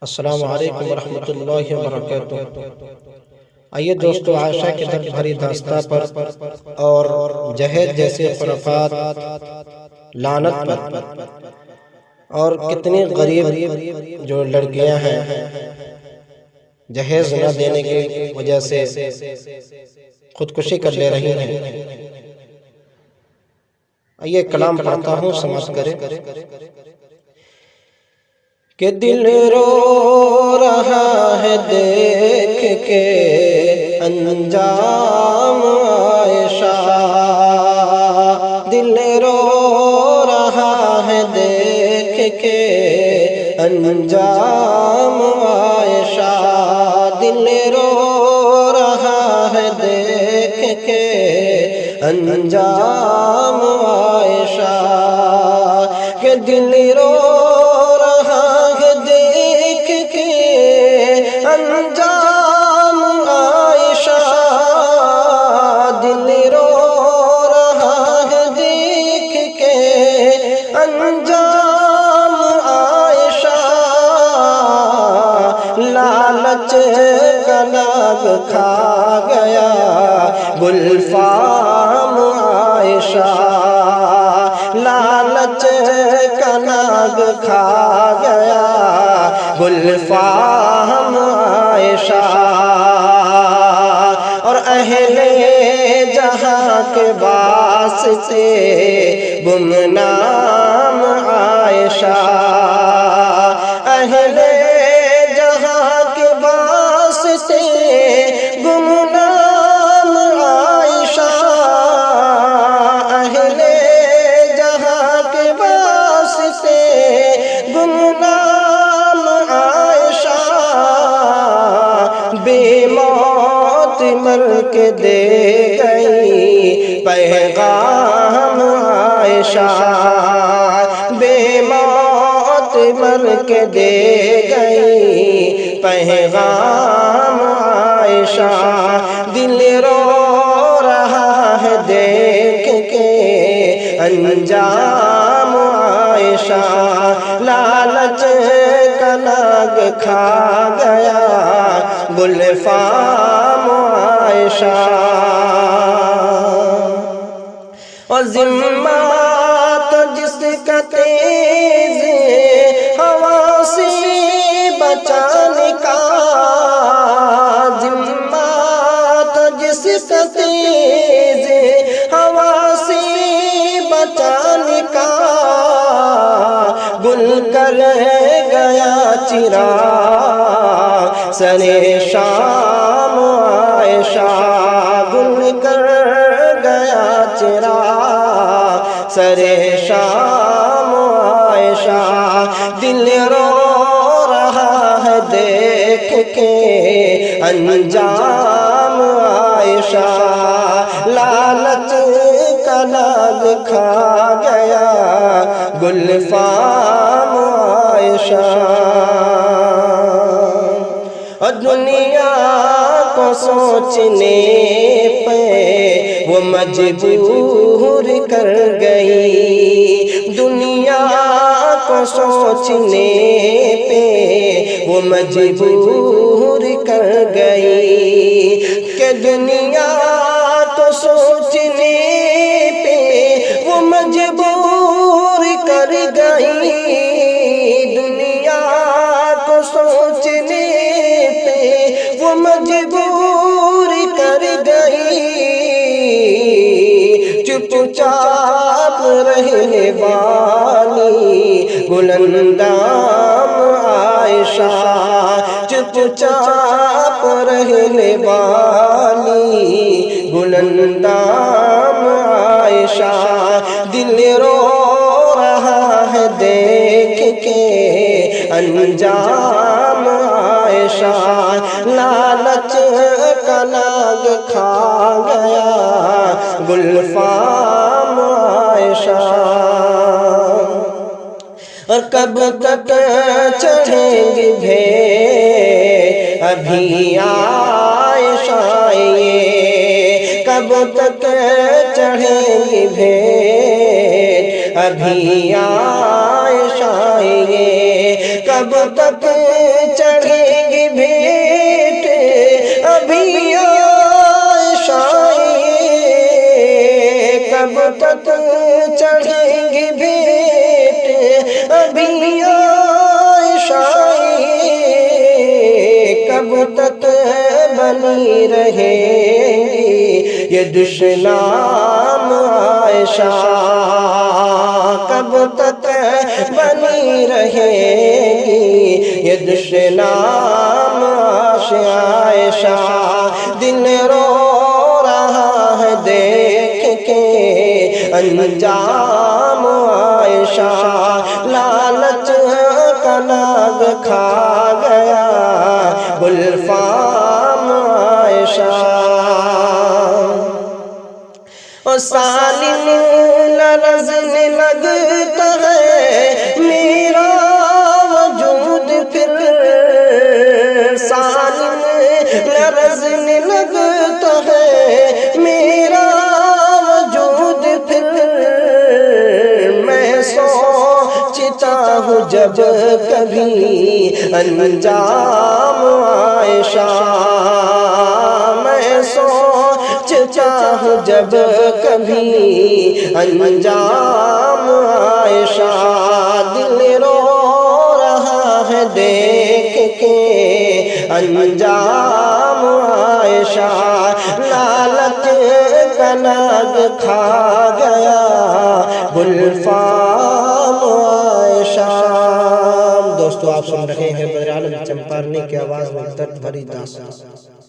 السلام علیکم ورحمۃ اللہ وبرکاتہ۔ آئیے دوستو، عائشہ کے درد بھری داستاں پر اور جہیز جیسے خرافات، لعنت پر، اور کتنی غریب جو لڑکیاں ہیں جہیز نہ دینے کی وجہ سے خودکشی کر لے رہی ہیں، آئیے کلام پڑھتا ہوں، سماعت کریں۔ کہ دل رو رہا ہے دیکھ کے انجام عائشہ، دل رو رہا ہے دیکھ کے انجام عائشہ، دل رو رہا ہے دیکھ کے انجام عائشہ، کہ دل رو انجام عائشہ، دل رو رہا ہے دیکھ کے انجام عائشہ، لالچ کا ناگ کھا گیا گلفام عائشہ، لالچ کا ناگ کھا گیا گلفام عائشہ، اور اہل جہاں کے واسطے گمنام عائشہ، اہل جہاں کے واسطے گمنام عائشہ، اہل جہاں کے واسطے گمنام عائشہ، بے موت مر کے دے گئی پیغام عائشہ، بے موت مر کے دے گئی پیغام عائشہ، دل رو رہا ہے دیکھ کے انجام عائشہ، لالچ کا ناگ کھا گیا گلفام عائشہ، اور ذمہ تو جس کا تیز ہوا سے بچانے کا، ذمہ تو جس کا تیز ہوا سے بچانے کا، گل کر گیا چراغ سرے شام عائشہ، گل کر گیا چراغ سرے شام عائشہ، دل رو رہا ہے دیکھ کے انجام عائشہ، لالچ کا ناگ کھا گیا گلفام عائشہ، اور دنیا کو سوچنے پہ وہ مجبور کر گئی، دنیا کو سوچنے پہ وہ مجبور کر گئی، کہ دنیا کو سوچنے پہ وہ مجبور کر گئی، دنیا کو سوچنے پہ وہ مجبور کر گئی، چپ چاپ رہنے والی گلندام عائشہ، چپ چاپ رہنے والی گلندام عائشہ، دل رو رہا ہے دیکھ کے انجام عائشہ، لالچ کا ناگ کھا گیا گلفام عائشہ، اور کب تک چڑھیں گی بھیڑ ابھی عائشہ یہ، کب تک چڑھیں گی بھیڑ ابھی عائشہ یہ، کب تک چڑھیں گی بھیٹ ابھی عائشہ کب تک چڑھیں گی بھیٹ ابھی عائشہ کب تک بنی رہے گی یہ دشنام عائشہ کب تک بنی رہے گی یہ دشنام عائشہ دل رو رہا ہے دیکھ کے انجام عائشہ لالچ کا ناگ کھا گیا گلفام عائشہ اور سالم لرزنے لگتا ہے میرا وجود پھر سالم لرزنے لگتا ہے میرا وجود پھر میں سوچتا ہوں جب کبھی انجام عائشہ میں سوچتا ہوں جب کبھی انجام عائشہ دل رو رہا ہے دیکھ کے انجام عائشہ لالچ کا ناگ کھا گیا گلفام عائشہ دوستو آپ سن رہے ہیں بدر عالم چمپارنی کی آواز میں درد بھری داستان